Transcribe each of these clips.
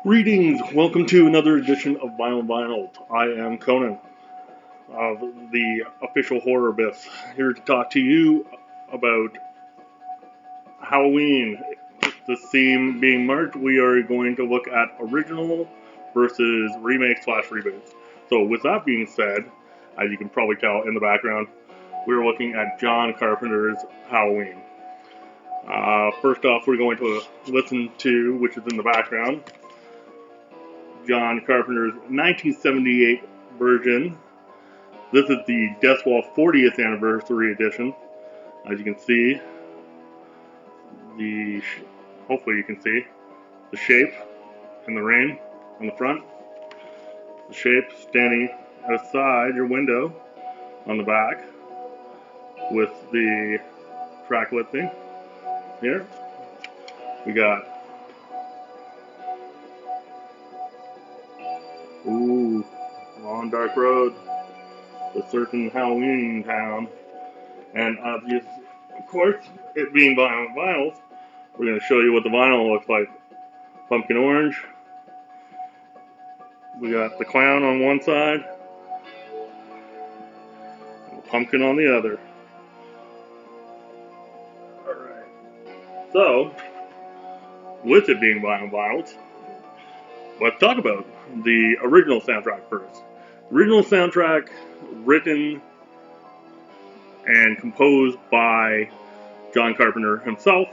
Greetings, welcome to another edition of Vinyl Vinyl. I am Conan of the official horror abyss, here to talk to you about Halloween. The theme being March, we are going to look at original versus remake slash reboots. So with that being said, as you can probably tell in the background, we're looking at John Carpenter's Halloween. First off, we're going to listen to, which is in the background, John Carpenter's 1978 version. This is the Death Wall 40th anniversary edition. As you can see, hopefully you can see the shape in the rain on the front. The shape standing outside your window on the back with the track listing here. We got long dark road, the certain Halloween town, and obvious, of course, it being vinyls, we're going to show you what the vinyl looks like. Pumpkin orange. We got the clown on one side, and the pumpkin on the other. Alright. So, with it being vinyls, let's talk about the original soundtrack first. Original soundtrack written and composed by John Carpenter himself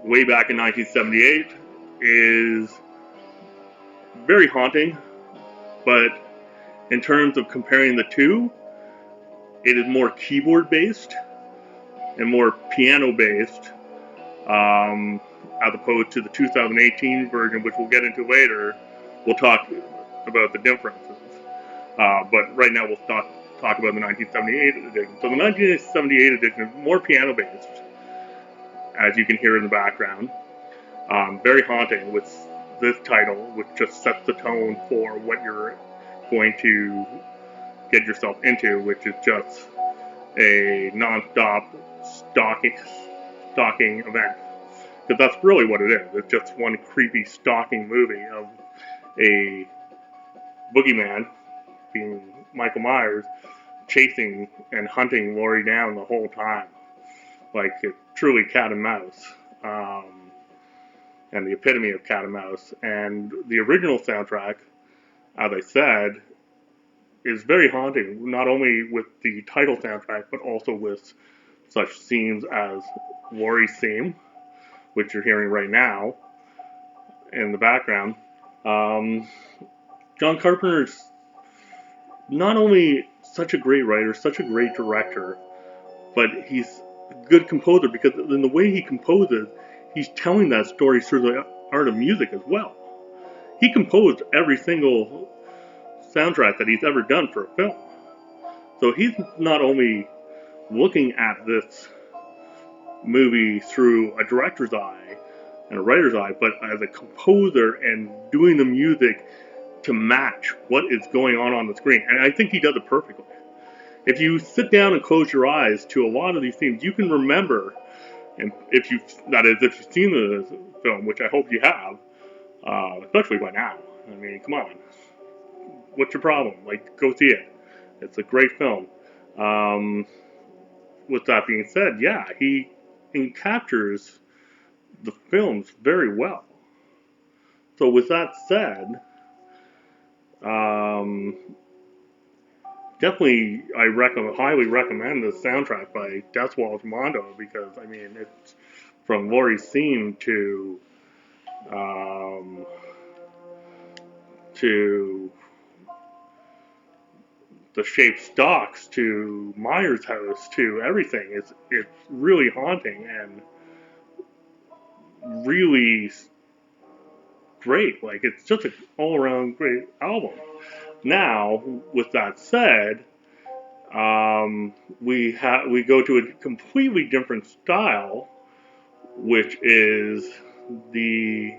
way back in 1978 is very haunting, but in terms of comparing the two, it is more keyboard based and more piano based, as opposed to the 2018 version, which we'll get into later. We'll talk about the differences. But right now we'll talk about the 1978 edition. So the 1978 edition is more piano based, as you can hear in the background. Very haunting with this title, which just sets the tone for what you're going to get yourself into, which is just a non-stop stalking event. Because that's really what it is. It's just one creepy stalking movie of a boogeyman, being Michael Myers, chasing and hunting Laurie down the whole time. Like, it's truly cat and mouse. And the epitome of cat and mouse. And the original soundtrack, as I said, is very haunting, not only with the title soundtrack, but also with such themes as Laurie's theme, which you're hearing right now in the background. John Carpenter is not only such a great writer, such a great director, but he's a good composer because in the way he composes, he's telling that story through the art of music as well. He composed every single soundtrack that he's ever done for a film. So he's not only looking at this movie through a director's eye and a writer's eye, but as a composer and doing the music to match what is going on the screen. And I think he does it perfectly. If you sit down and close your eyes to a lot of these themes, you can remember, and if you've seen the film, which I hope you have, especially by now. I mean, come on. What's your problem? Like, go see it. It's a great film. Um, with that being said, yeah, he captures the films very well. So with that said, um, definitely highly recommend the soundtrack by Death Wall's Mondo, because I mean it's from Laurie's theme um, to the shaped stocks to Myers' house to everything. It's really haunting and really great. Like, it's just an all around great album. Now, with that said, we go to a completely different style, which is the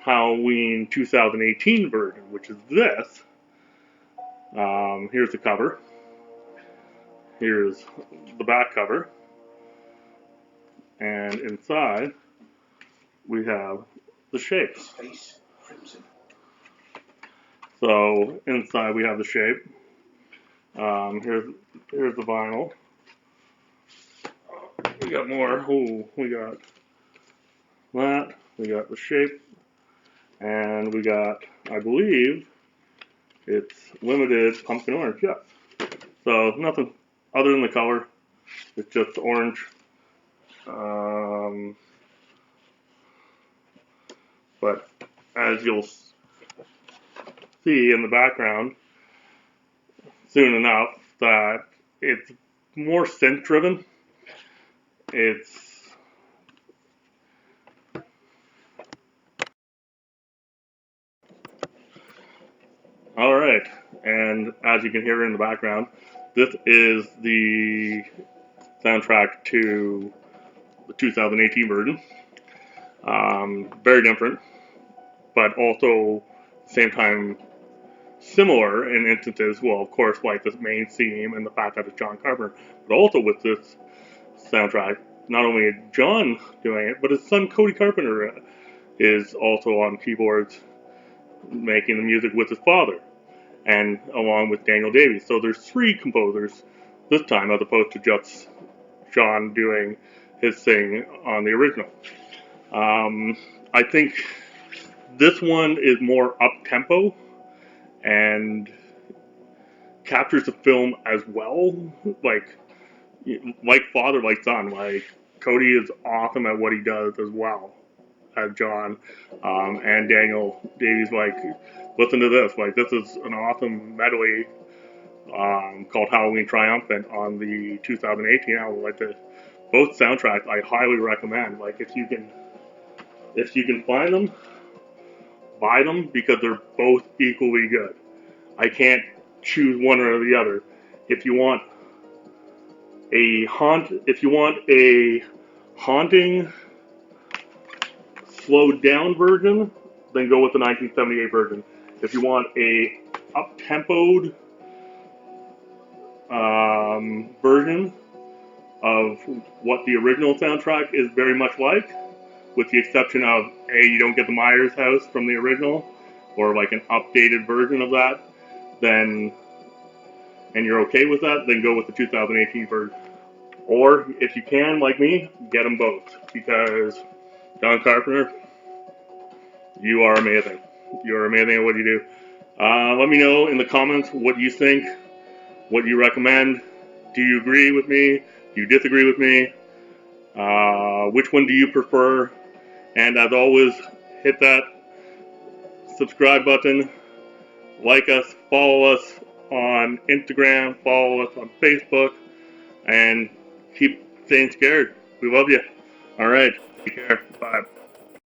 Halloween 2018 version, which is this. Here's the cover. Here's the back cover. And inside, we have the shape. So inside we have the shape. Here's the vinyl. We got more. Ooh, we got that. We got the shape, and we got, I believe, it's limited pumpkin orange. Yeah. So nothing other than the color. It's just orange. But as you'll see in the background soon enough, that it's more synth driven. It's all right, and as you can hear in the background, this is the soundtrack to the 2018 version. Very different, but also at the same time similar in instances. Well, of course, like this main theme and the fact that it's John Carpenter, but also with this soundtrack, not only is John doing it, but his son Cody Carpenter is also on keyboards, making the music with his father, and along with Daniel Davies. So there's 3 composers this time, as opposed to just John doing his thing on the original. I think this one is more up tempo and captures the film as well, like father, like son. Like Cody is awesome at what he does as well as John, and Daniel Davies. Like, listen to this. Like, this is an awesome medley called Halloween Triumphant on the 2018 album. Like, both soundtracks, I highly recommend. Like, if you can find them, buy them because they're both equally good. I can't choose one or the other. If you want a haunting, slowed down version, then go with the 1978 version. If you want a up-tempoed version of what the original soundtrack is very much like, with the exception of you don't get the Myers house from the original, or like an updated version of that, then, and you're okay with that, then go with the 2018 version. Or if you can, like me, get them both, because John Carpenter, you are amazing. You're amazing at what you do. Let me know in the comments what you think, what you recommend. Do you agree with me? Do you disagree with me? Which one do you prefer? And as always, hit that subscribe button, like us, follow us on Instagram, follow us on Facebook, and keep staying scared. We love you. All right, take care. Bye.